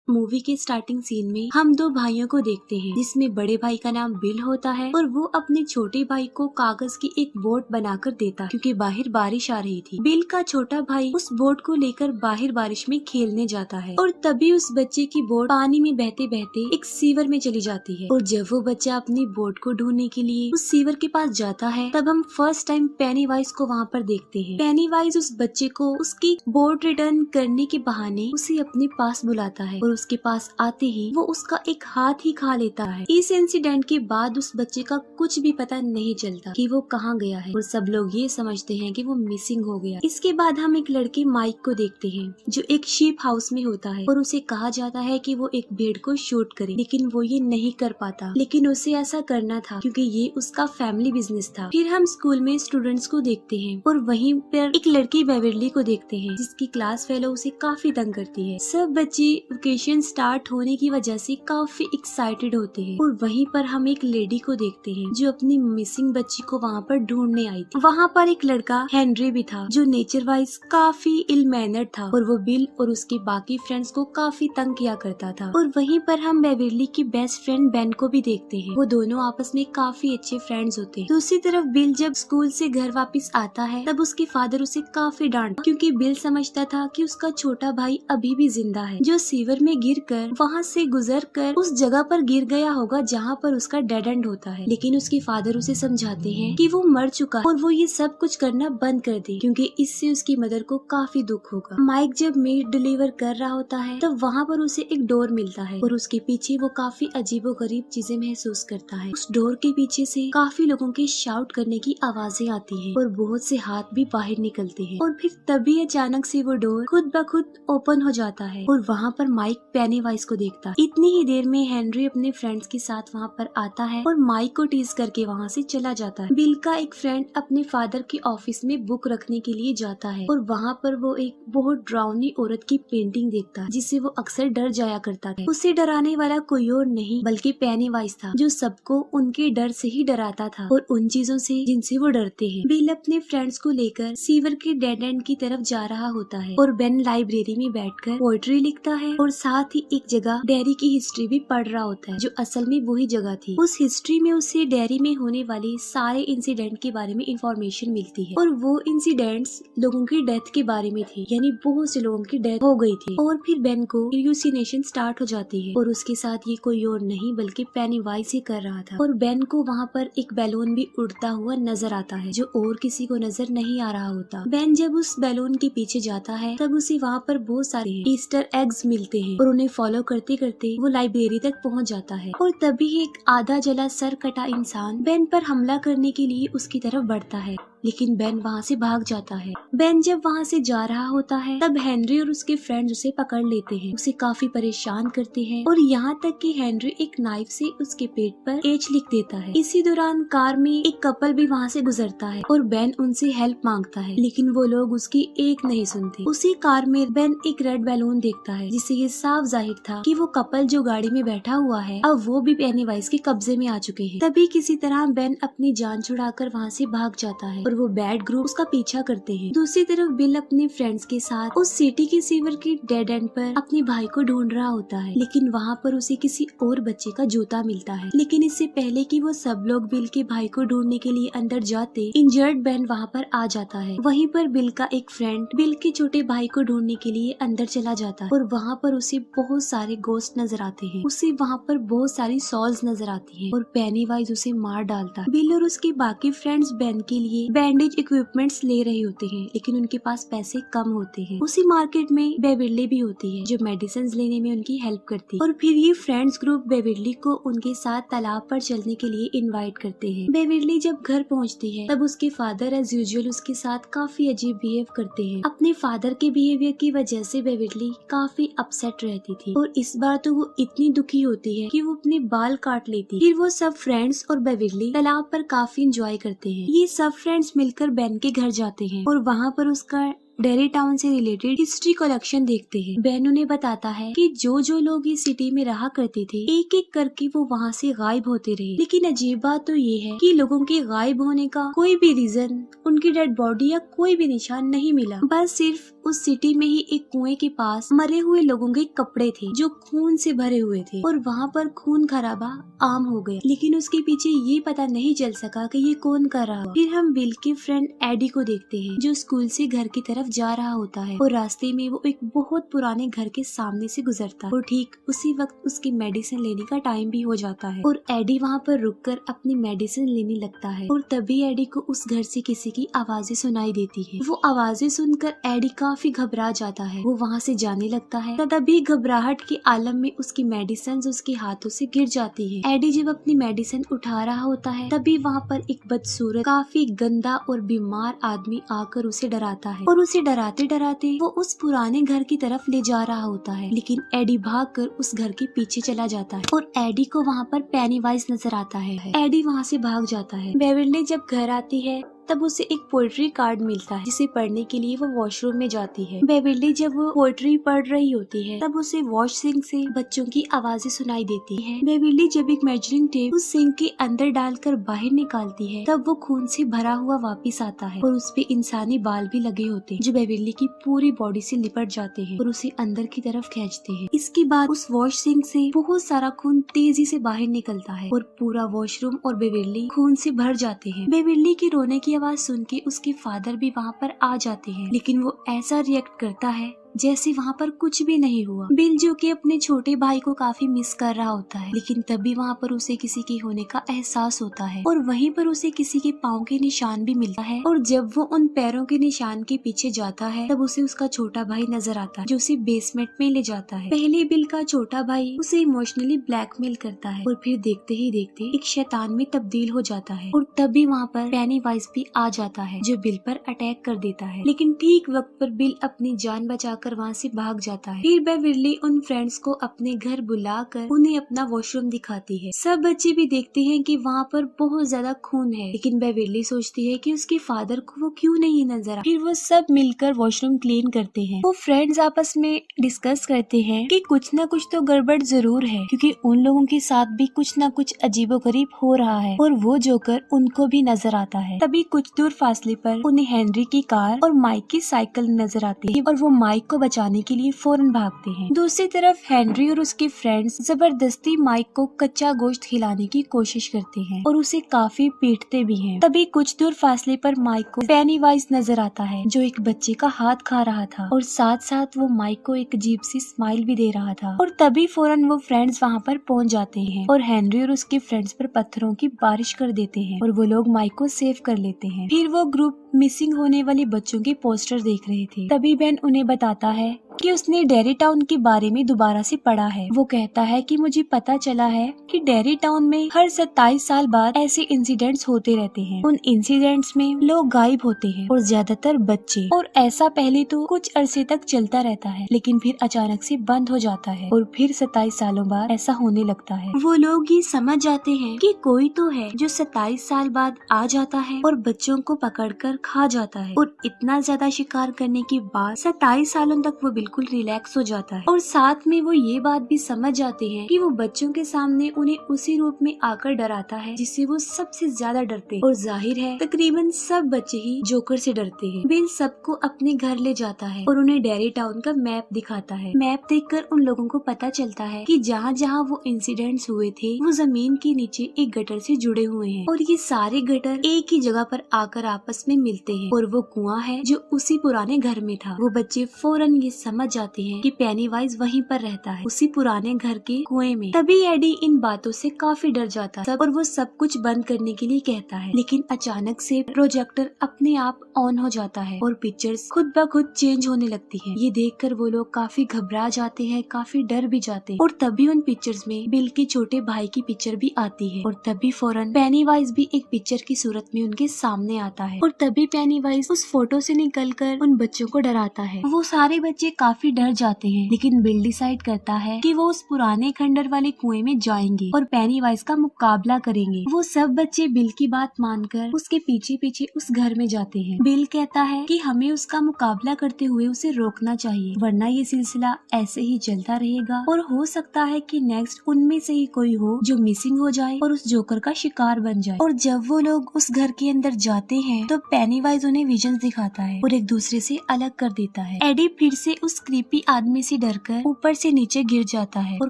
Movie के starting scene में हम दो भाइयों को देखते हैं, जिसमें बड़े भाई का नाम बिल होता है और वो अपने छोटे भाई को कागज की एक बोट बनाकर देता, क्योंकि बाहर बारिश आ रही थी। बिल का छोटा भाई उस बोट को लेकर बाहर बारिश में खेलने जाता है और तभी उस बच्चे की बोट पानी में बहते बहते एक सीवर में चली जाती है। और जब वो बच्चा अपनी बोट को ढूंढने के लिए उस सीवर के पास जाता है, तब हम फर्स्ट टाइम पेनीवाइज को वहाँ पर देखते हैं। पेनीवाइज उस बच्चे को उसकी बोट रिटर्न करने के बहाने उसे अपने पास बुलाता है और उसके पास आते ही वो उसका एक हाथ ही खा लेता है। इस इंसिडेंट के बाद उस बच्चे का कुछ भी पता नहीं चलता कि वो कहाँ गया है और सब लोग ये समझते हैं कि वो मिसिंग हो गया। इसके बाद हम एक लड़के माइक को देखते हैं, जो एक शीप हाउस में होता है और उसे कहा जाता है कि वो एक भेड़ को शूट करे, लेकिन वो ये नहीं कर पाता। लेकिन उसे ऐसा करना था क्योंकि ये उसका फैमिली बिजनेस था। फिर हम स्कूल में स्टूडेंट्स को देखते हैं और वहीं पर एक लड़की बेवरली को देखते हैं, जिसकी क्लास फेलो उसे काफी तंग करती है। सब बच्चे वेकेशन स्टार्ट होने की वजह से काफी एक्साइटेड होते हैं और वहीं पर हम एक लेडी को देखते हैं, जो अपनी मिसिंग बच्ची को वहाँ पर ढूंढने आई थी। वहाँ पर एक लड़का हेनरी भी था, जो नेचर वाइज काफी इल मैनर्ड था और वो बिल और उसके बाकी फ्रेंड्स को काफी तंग किया करता था। और वहीं पर हम बेवरली की बेस्ट फ्रेंड बेन को भी देखते हैं। वो दोनों आपस में काफी अच्छे फ्रेंड्स होते हैं। दूसरी तरफ बिल जब स्कूल से घर वापस आता है, तब उसके फादर उसे काफी डांटता, क्योंकि बिल समझता था कि उसका छोटा भाई अभी भी जिंदा है, जो सीवर में गिरकर वहाँ से गुजरकर उस जगह पर गिर गया होगा जहाँ पर उसका डेड एंड होता है। लेकिन उसके फादर उसे समझाते हैं कि वो मर चुका है और वो ये सब कुछ करना बंद कर दे, क्योंकि इससे उसकी मदर को काफी दुख होगा। माइक जब मीट डिलीवर कर रहा होता है, तब वहाँ पर उसे एक डोर मिलता है और उसके पीछे वो काफी अजीबोगरीब चीजें महसूस करता है। उस डोर के पीछे से काफी लोगों के शाउट करने की आवाजें आती है और बहुत से हाथ भी बाहर निकलते हैं। और फिर तभी अचानक से वो डोर खुद ब खुद ओपन हो जाता है और वहाँ पर माइक पेनीवाइज को देखता है। इतनी ही देर में हेनरी अपने फ्रेंड्स के साथ वहाँ पर आता है और माइक को टीज करके वहाँ से चला जाता है। बिल का एक फ्रेंड अपने फादर के ऑफिस में बुक रखने के लिए जाता है और वहाँ पर वो एक बहुत डरावनी औरत की पेंटिंग देखता है, जिससे वो अक्सर डर जाया करता है। उसे डराने वाला कोई और नहीं बल्कि पेनीवाइज था, जो सबको उनके डर से ही डराता था और उन चीजों से जिनसे वो डरते हैं। बिल अपने फ्रेंड्स को लेकर सीवर के डेड एंड की तरफ जा रहा होता है और बेन लाइब्रेरी में बैठकर पोएट्री लिखता है और साथ ही एक जगह डेयरी की हिस्ट्री भी पढ़ रहा होता है, जो असल में वही जगह थी। उस हिस्ट्री में उसे डेयरी में होने वाले सारे इंसिडेंट के बारे में इंफॉर्मेशन मिलती है और वो इंसिडेंट्स लोगों की डेथ के बारे में थे, यानी बहुत से लोगों की डेथ हो गई थी। और फिर बेन को ह्यूसिनेशन स्टार्ट हो जाती है और उसके साथ ये कोई और नहीं बल्कि पेनीवाइज ही कर रहा था। और बेन को वहाँ पर एक बैलून भी उड़ता हुआ नजर आता है, जो और किसी को नजर नहीं आ रहा होता। बेन जब उस बैलून के पीछे जाता है, तब उसे वहाँ पर बहुत सारे ईस्टर एग्स मिलते हैं और उन्हें फॉलो करते करते वो लाइब्रेरी तक पहुँच जाता है। और तभी एक आधा जला सर कटा इंसान बेन पर हमला करने के लिए उसकी तरफ बढ़ता है, लेकिन बेन वहाँ से भाग जाता है। बेन जब वहाँ से जा रहा होता है, तब हेनरी और उसके फ्रेंड्स उसे पकड़ लेते हैं, उसे काफी परेशान करते हैं और यहाँ तक कि हेनरी एक नाइफ से उसके पेट पर एच लिख देता है। इसी दौरान कार में एक कपल भी वहाँ से गुजरता है और बेन उनसे हेल्प मांगता है, लेकिन वो लोग उसकी एक नहीं सुनते। उसी कार में बेन एक रेड बैलून देखता है, जिससे ये साफ जाहिर था कि वो कपल जो गाड़ी में बैठा हुआ है, अब वो भी पेनीवाइज के कब्जे में आ चुके हैं। तभी किसी तरह बेन अपनी जान छुड़ाकर वहाँ से भाग जाता है और वो बैड ग्रुप उसका पीछा करते हैं। दूसरी तरफ बिल अपने फ्रेंड्स के साथ उस सिटी के सीवर के डेड एंड पर अपने भाई को ढूंढ रहा होता है, लेकिन वहाँ पर उसे किसी और बच्चे का जूता मिलता है। लेकिन इससे पहले कि वो सब लोग बिल के भाई को ढूंढने के लिए अंदर जाते, इंजर्ड बेन वहाँ पर आ जाता है। वहीं पर बिल का एक फ्रेंड बिल के छोटे भाई को ढूंढने के लिए अंदर चला जाता है और वहाँ पर उसे बहुत सारे गोस्ट नजर आते हैं। उसे वहाँ पर बहुत सारी सॉल्स नजर आती है और पेनीवाइज उसे मार डालता है। बिल और उसके बाकी फ्रेंड्स बेन के लिए बैंडेज इक्विपमेंट्स ले रहे होते हैं, लेकिन उनके पास पैसे कम होते हैं। उसी मार्केट में बेवरली भी होती है, जो मेडिसिन लेने में उनकी हेल्प करती है। और फिर ये फ्रेंड्स ग्रुप बेवरली को उनके साथ तालाब पर चलने के लिए इनवाइट करते हैं। बेवरली जब घर पहुंचती है, तब उसके फादर एज यूजुअल उसके साथ काफी अजीब बिहेव करते हैं। अपने फादर के बिहेवियर की वजह से बेवरली काफी अपसेट रहती थी और इस बार तो वो इतनी दुखी होती है कि वो अपने बाल काट लेती। फिर वो सब फ्रेंड्स और बेवरली तालाब पर काफी इंजॉय करते हैं। ये सब फ्रेंड्स मिलकर बेन के घर जाते हैं और वहाँ पर उसका डेरी टाउन से रिलेटेड हिस्ट्री कलेक्शन देखते हैं। बेन उन्हें बताता है कि जो लोग इस सिटी में रहा करते थे एक एक करके वो वहाँ से गायब होते रहे। लेकिन अजीब बात तो ये है कि लोगों के गायब होने का कोई भी रीजन, उनकी डेड बॉडी या कोई भी निशान नहीं मिला। बस सिर्फ उस सिटी में ही एक कुएं के पास मरे हुए लोगों के कपड़े थे जो खून से भरे हुए थे और वहाँ पर खून खराबा आम हो गया। लेकिन उसके पीछे ये पता नहीं चल सका कि ये कौन कर रहा। फिर हम बिल के फ्रेंड एडी को देखते हैं जो स्कूल से घर की तरफ जा रहा होता है और रास्ते में वो एक बहुत पुराने घर के सामने से गुजरता है और ठीक उसी वक्त उसकी मेडिसिन लेने का टाइम भी हो जाता है और एडी वहाँ पर रुककर अपनी मेडिसिन लेने लगता है। और तभी एडी को उस घर से किसी की आवाजें सुनाई देती है। वो आवाजें सुनकर एडी काफी घबरा जाता है। वो वहाँ से जाने लगता है। तभी घबराहट के आलम में उसकी मेडिसिन उसके हाथों से गिर जाती है। एडी जब अपनी मेडिसिन उठा रहा होता है तभी वहाँ पर एक बदसूरत काफी गंदा और बीमार आदमी आकर उसे डराता है और उसे डराते डराते वो उस पुराने घर की तरफ ले जा रहा होता है। लेकिन एडी भागकर उस घर के पीछे चला जाता है और एडी को वहाँ पर पेनीवाइज नजर आता है। एडी वहाँ से भाग जाता है। बेवर्ली जब घर आती है तब उसे एक पोएट्री कार्ड मिलता है जिसे पढ़ने के लिए वो वॉशरूम में जाती है। बेवर्ली जब वो पोएट्री पढ़ रही होती है तब उसे वॉश सिंक से बच्चों की आवाजें सुनाई देती है। बेवर्ली जब एक मेजरिंग टेप उस सिंक के अंदर डालकर बाहर निकालती है तब वो खून से भरा हुआ वापस आता है और उस पे इंसानी बाल भी लगे होते हैं जो बेवर्ली की पूरी बॉडी से लिपट जाते हैं और उसे अंदर की तरफ खींचते हैं। इसके बाद उस वॉश सिंक से बहुत सारा खून तेजी से बाहर निकलता है और पूरा वॉशरूम और बेवर्ली खून से भर जाते हैं। बेवर्ली के रोने की आवाज सुन के उसके फादर भी वहाँ पर आ जाते हैं लेकिन वो ऐसा रिएक्ट करता है जैसे वहाँ पर कुछ भी नहीं हुआ। बिल जो कि अपने छोटे भाई को काफी मिस कर रहा होता है लेकिन तभी वहाँ पर उसे किसी के होने का एहसास होता है और वहीं पर उसे किसी के पाँव के निशान भी मिलता है और जब वो उन पैरों के निशान के पीछे जाता है तब उसे उसका छोटा भाई नजर आता है जो उसे बेसमेंट में ले जाता है। पहले बिल का छोटा भाई उसे इमोशनली ब्लैकमेल करता है और फिर देखते ही देखते एक शैतान में तब्दील हो जाता है और तभी वहाँ पर पेनीवाइज भी आ जाता है जो बिल पर अटैक कर देता है। लेकिन ठीक वक्त पर बिल अपनी जान बचा वहाँ से भाग जाता है। फिर बेवर्ली उन फ्रेंड्स को अपने घर बुलाकर उन्हें अपना वॉशरूम दिखाती है। सब बच्चे भी देखते हैं कि वहाँ पर बहुत ज्यादा खून है लेकिन बेवर्ली सोचती है कि उसके फादर को वो क्यों नहीं नजर आ। फिर वो सब मिलकर वॉशरूम क्लीन करते हैं। वो फ्रेंड्स आपस में डिस्कस करते हैं कि कुछ न कुछ तो गड़बड़ जरूर है क्योंकि उन लोगों के साथ भी कुछ न कुछ अजीबोगरीब हो रहा है और वो जोकर उनको भी नजर आता है। तभी कुछ दूर फासले पर उन्हें हेनरी की कार और माइक की साइकिल नजर आती है और वो माइक को बचाने के लिए फौरन भागते हैं। दूसरी तरफ हेनरी और उसके फ्रेंड्स जबरदस्ती माइक को कच्चा गोश्त खिलाने की कोशिश करते हैं और उसे काफी पीटते भी हैं। तभी कुछ दूर फासले पर माइक को पेनीवाइज नजर आता है जो एक बच्चे का हाथ खा रहा था और साथ साथ वो माइक को एक अजीब सी स्माइल भी दे रहा था और तभी फौरन वो फ्रेंड्स वहाँ पर पहुँच जाते हैं और हेनरी और उसके फ्रेंड्स पर पत्थरों की बारिश कर देते हैं और वो लोग माइक को सेव कर लेते हैं। फिर वो ग्रुप मिसिंग होने वाले बच्चों के पोस्टर देख रहे थे। तभी बेन उन्हें बताता है कि उसने डेरी टाउन के बारे में दोबारा से पढ़ा है। वो कहता है कि मुझे पता चला है कि डेरी टाउन में हर 27 साल बाद ऐसे इंसिडेंट्स होते रहते हैं। उन इंसिडेंट्स में लोग गायब होते हैं और ज्यादातर बच्चे, और ऐसा पहले तो कुछ अरसे तक चलता रहता है लेकिन फिर अचानक से बंद हो जाता है और फिर 27 सालों बाद ऐसा होने लगता है। वो लोग ये समझ जाते हैं कि कोई तो है जो 27 साल बाद आ जाता है और बच्चों को पकड़कर खा जाता है और इतना ज्यादा शिकार करने के बाद 27 सालों तक वो बिल्कुल रिलैक्स हो जाता है और साथ में वो ये बात भी समझ जाते हैं कि वो बच्चों के सामने उन्हें उसी रूप में आकर डराता है जिससे वो सबसे ज्यादा डरते हैं और जाहिर है तकरीबन सब बच्चे ही जोकर से डरते हैं। बिल सबको अपने घर ले जाता है और उन्हें डेरी टाउन का मैप दिखाता है। मैप देखकर उन लोगों को पता चलता है कि जहाँ जहाँ वो इंसिडेंट्स हुए थे वो जमीन के नीचे एक गटर से जुड़े हुए हैं और ये सारे गटर एक ही जगह पर आकर आपस में मिलते हैं और वो कुआं है जो उसी पुराने घर में था। वो बच्चे फौरन ये समझ जाते हैं कि पेनीवाइज वहीं पर रहता है उसी पुराने घर के कुएं में। तभी एडी इन बातों से काफी डर जाता है और वो सब कुछ बंद करने के लिए कहता है लेकिन अचानक से प्रोजेक्टर अपने आप ऑन हो जाता है और पिक्चर्स खुद ब खुद चेंज होने लगती है। ये देखकर वो लोग काफी घबरा जाते हैं, काफी डर भी जाते हैं और तभी उन पिक्चर्स में बिल के छोटे भाई की पिक्चर भी आती है और तभी फौरन पेनीवाइज भी एक पिक्चर की सूरत में उनके सामने आता है और तभी पेनीवाइज उस फोटो से निकलकर उन बच्चों को डराता है। वो सारे बच्चे काफी डर जाते हैं, लेकिन बिल डिसाइड करता है कि वो उस पुराने खंडर वाले कुएं में जाएंगे और पेनीवाइज का मुकाबला करेंगे। वो सब बच्चे बिल की बात मानकर उसके पीछे पीछे उस घर में जाते हैं। बिल कहता है कि हमें उसका मुकाबला करते हुए उसे रोकना चाहिए, वरना ये सिलसिला ऐसे ही चलता रहेगा और हो सकता है कि नेक्स्ट उनमें से ही कोई हो जो मिसिंग हो जाए और उस जोकर का शिकार बन जाए। और जब वो लोग उस घर के अंदर जाते हैं तो पेनीवाइज उन्हें विजन दिखाता है और एक दूसरे से अलग कर देता है। एडी फिर से उस क्रीपी आदमी से डरकर ऊपर से नीचे गिर जाता है और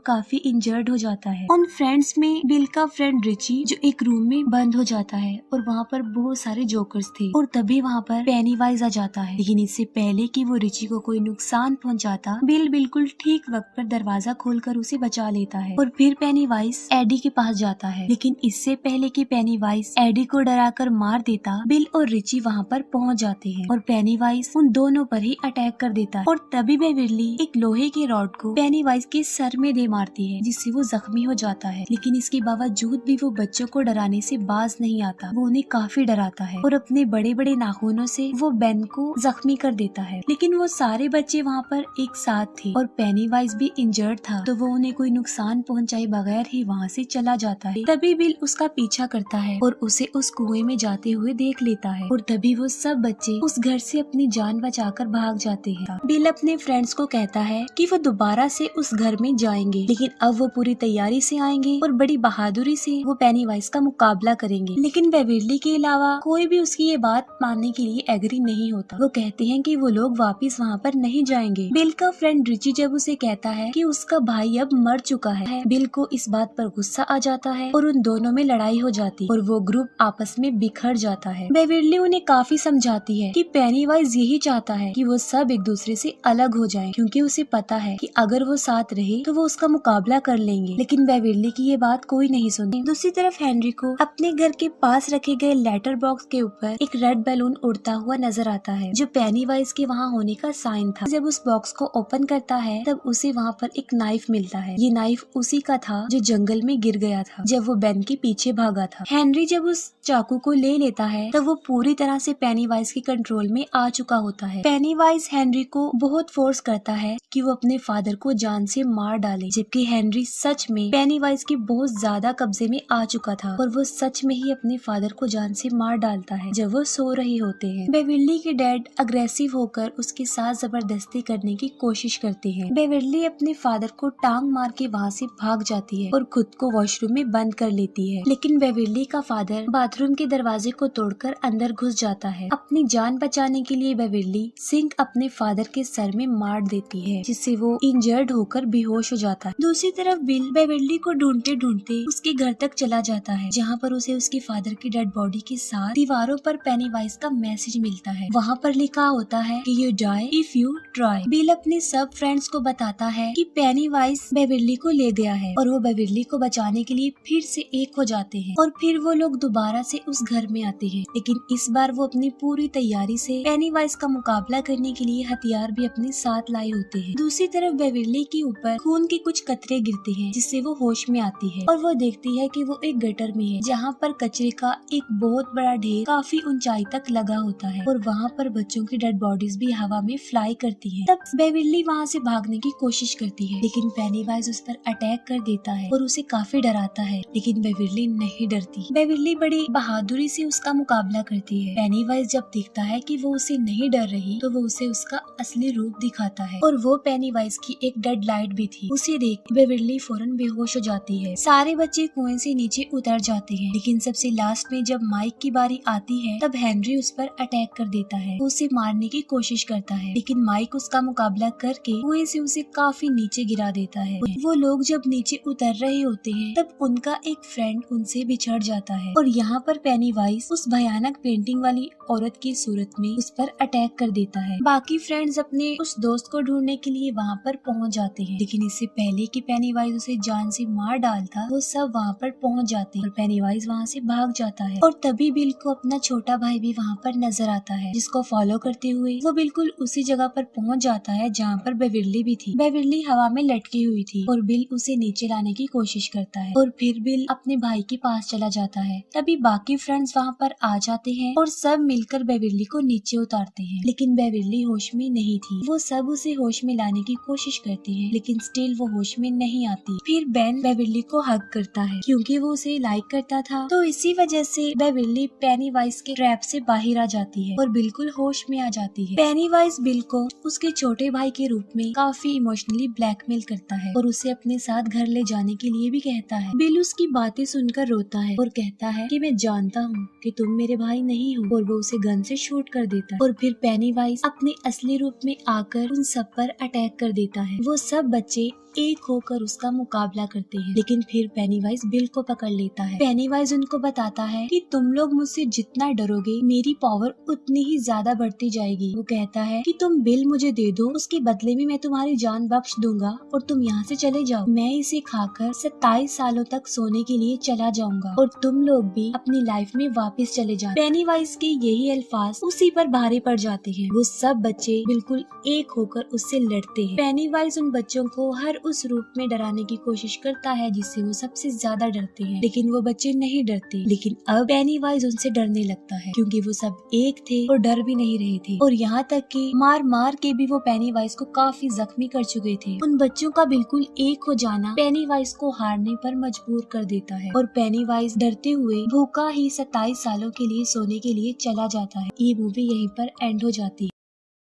काफी इंजर्ड हो जाता है। उन फ्रेंड्स में बिल का फ्रेंड रिची जो एक रूम में बंद हो जाता है और वहाँ पर बहुत सारे जोकर्स थे और तभी वहाँ पर पेनीवाइज आ जाता है। लेकिन इससे पहले कि वो रिची को कोई नुकसान पहुँचाता, बिल बिल्कुल ठीक वक्त पर दरवाजा खोलकर उसे बचा लेता है और फिर पेनीवाइज एडी के पास जाता है। लेकिन इससे पहले कि पेनीवाइज एडी को डराकर मार देता, बिल और रिची वहाँ पर पहुँच जाते हैं और पेनीवाइज उन दोनों पर ही अटैक कर देता है। और तभी बेविरली एक लोहे के रॉड को पेनीवाइज के सर में दे मारती है, जिससे वो जख्मी हो जाता है। लेकिन इसके बावजूद भी वो बच्चों को डराने से बाज नहीं आता, वो उन्हें काफी डराता है और अपने बड़े बड़े नाखूनों से वो बेन को जख्मी कर देता है। लेकिन वो सारे बच्चे वहाँ पर एक साथ थे और पेनीवाइज भी इंजर्ड था, तो वो उन्हें कोई नुकसान पहुँचाए बगैर ही वहाँ से चला जाता है। तभी बिल उसका पीछा करता है और उसे उस कुएं में जाते हुए देख लेता है और तभी वो सब बच्चे उस घर से अपनी जान बचाकर भाग जाते हैं। बिल अपने फ्रेंड्स को कहता है कि वो दोबारा से उस घर में जाएंगे, लेकिन अब वो पूरी तैयारी से आएंगे और बड़ी बहादुरी से वो पेनीवाइज का मुकाबला करेंगे। लेकिन बेविरली के अलावा कोई भी उसकी ये बात मानने के लिए एग्री नहीं होता। वो कहते हैं कि वो लोग वापस वहाँ पर नहीं जाएंगे। बिल का फ्रेंड रिची जब उसे कहता है कि उसका भाई अब मर चुका है, बिल को इस बात पर गुस्सा आ जाता है और उन दोनों में लड़ाई हो जाती और वो ग्रुप आपस में बिखर जाता है। बेविरली उन्हें काफी समझाती है कि पेनीवाइज यही चाहता है कि वो सब एक दूसरे से अलग हो जाएं, क्योंकि उसे पता है कि अगर वो साथ रहे तो वो उसका मुकाबला कर लेंगे। लेकिन बेविरली की ये बात कोई नहीं सुनती। दूसरी तरफ हेनरी को अपने घर के पास रखे गए लेटर बॉक्स के ऊपर एक रेड बैलून उड़ता हुआ नजर आता है, जो पेनीवाइज के वहाँ होने का साइन था। जब उस बॉक्स को ओपन करता है तब उसे वहाँ पर एक नाइफ मिलता है। ये नाइफ उसी का था जो जंगल में गिर गया था जब वो बेन के पीछे भागा था। हेनरी जब उस चाकू को ले लेता है तब वो पूरी तरह से पेनीवाइज के कंट्रोल में आ चुका होता है। पेनीवाइज हेनरी को बहुत फोर्स करता है कि वो अपने फादर को जान से मार डाले, जबकि हेनरी सच में पेनीवाइज के बहुत ज्यादा कब्जे में आ चुका था और वो सच में ही अपने फादर को जान से मार डालता है जब वो सो रहे होते हैं। बेविरली के डैड अग्रेसिव होकर उसके साथ जबरदस्ती करने की कोशिश करते हैं। बेविरली अपने फादर को टांग मार के वहाँ से भाग जाती है और खुद को वॉशरूम में बंद कर लेती है। लेकिन बेविरली का फादर बाथरूम के दरवाजे को तोड़कर अंदर घुस जाता है। अपनी जान बचाने के लिए बेविरली सिंक अपने फादर के सर में मार देती है, जिससे वो इंजर्ड होकर बेहोश हो जाता है। दूसरी तरफ बिल बेविरली को ढूंढते ढूंढते उसके घर तक चला जाता है, जहाँ पर उसे उसके फादर की डेड बॉडी के साथ दीवारों पर पेनीवाइज का मैसेज मिलता है। वहाँ पर लिखा होता है कि you die if you try. बिल अपने सब फ्रेंड्स को बताता है कि पेनीवाइज बेविरली को ले गया है और वो बेविरली को बचाने के लिए फिर से एक हो जाते हैं और फिर वो लोग दोबारा से उस घर में आते हैं। लेकिन इस बार वो अपनी पूरी तैयारी से पेनीवाइज का मुकाबला करने के लिए हथियार भी अपने साथ लाए होते हैं। दूसरी तरफ बेविरली के ऊपर खून के कुछ कतरे गिरते हैं, जिससे वो होश में आती है और वो देखती है कि वो एक गटर में है, जहाँ पर कचरे का एक बहुत बड़ा ढेर काफी ऊंचाई तक लगा होता है और वहाँ पर बच्चों की डेड बॉडीज भी हवा में फ्लाई करती है। तब बेविरली वहाँ से भागने की कोशिश करती है, लेकिन पेनीवाइज उस पर अटैक कर देता है और उसे काफी डराता है। लेकिन बेविरली नहीं डरती। बेविरली बड़ी बहादुरी से उसका मुकाबला करती है। पेनीवाइज जब देखता है कि वो उसे नहीं डर रही तो वो उसे उसका असली रूप दिखाता है और वो पेनीवाइज की एक डेड लाइट भी थी। उसे देख बेविरली फौरन बेहोश हो जाती है। सारे बच्चे कुएं से नीचे उतर जाते हैं, लेकिन सबसे लास्ट में जब माइक की बारी आती है तब हेनरी उस पर अटैक कर देता है। वो उसे मारने की कोशिश करता है, लेकिन माइक उसका मुकाबला करके कुएं से उसे काफी नीचे गिरा देता है। वो लोग जब नीचे उतर रहे होते हैं तब उनका एक फ्रेंड उनसे बिछड़ जाता है और यहाँ पर पेनीवाइज उस भयानक पेंटिंग वाली औरत की सूरत में उस पर अटैक कर देता है। बाकी फ्रेंड्स अपने उस दोस्त को ढूंढने के लिए वहाँ पर पहुँच जाते हैं, लेकिन इससे पहले कि पेनीवाइज उसे जान से मार डालता वो सब वहाँ पर पहुँच जाते हैं और पेनीवाइज वहाँ से भाग जाता है। और तभी बिल को अपना छोटा भाई भी वहाँ पर नजर आता है, जिसको फॉलो करते हुए वो बिल्कुल उसी जगह पर पहुँच जाता है जहाँ पर बेविरली भी थी। बेविरली हवा में लटकी हुई थी और बिल उसे नीचे लाने की कोशिश करता है और फिर बिल अपने भाई के पास चला जाता है। तभी बाकी फ्रेंड्स वहाँ पर आ जाते हैं और सब मिलकर बेविरली को नीचे उतारते हैं, लेकिन बेविरली होश में नहीं थी। वो सब उसे होश में लाने की कोशिश करते हैं, लेकिन स्टिल वो होश में नहीं आती। फिर बेन बेविली को हग करता है क्योंकि वो उसे लाइक करता था, तो इसी वजह से बेविली पेनीवाइज के ट्रैप से बाहर आ जाती है और बिल्कुल होश में आ जाती है। पेनीवाइज बिल को उसके छोटे भाई के रूप में काफी इमोशनली ब्लैकमेल करता है और उसे अपने साथ घर ले जाने के लिए भी कहता है। बिल उसकी बातें सुनकर रोता है और कहता है कि मैं जानता हूँ कि तुम मेरे भाई नहीं हो, और वो उसे गन से शूट कर देता है। और फिर पेनीवाइज अपने असली रूप में आकर उन सब पर अटैक कर देता है। वो सब बच्चे एक होकर उसका मुकाबला करते हैं, लेकिन फिर पेनीवाइज बिल को पकड़ लेता है। पेनीवाइज उनको बताता है कि तुम लोग मुझसे जितना डरोगे मेरी पावर उतनी ही ज्यादा बढ़ती जाएगी। वो कहता है कि तुम बिल मुझे दे दो, उसके बदले में मैं तुम्हारी जान बख्श दूंगा और तुम यहाँ से चले जाओ। मैं इसे खाकर 27 सालों तक सोने के लिए चला जाऊंगा और तुम लोग भी अपनी लाइफ में वापस चले जाओ। पेनीवाइज के यही अल्फाज उसी पर भारी पड़ जाते हैं। वो सब बच्चे बिल्कुल एक होकर उससे लड़ते हैं। पेनीवाइज उन बच्चों को हर उस रूप में डराने की कोशिश करता है जिससे वो सबसे ज्यादा डरते हैं, लेकिन वो बच्चे नहीं डरते। लेकिन अब पेनीवाइज उनसे डरने लगता है क्योंकि वो सब एक थे और डर भी नहीं रहे थे, और यहाँ तक कि मार मार के भी वो पेनीवाइज को काफी जख्मी कर चुके थे। उन बच्चों का बिल्कुल एक हो जाना पेनीवाइज को हारने पर मजबूर कर देता है और पेनीवाइज डरते हुए भूखा ही 27 सालों के लिए सोने के लिए चला जाता है। ये मूवी यहीं पर एंड हो जाती है।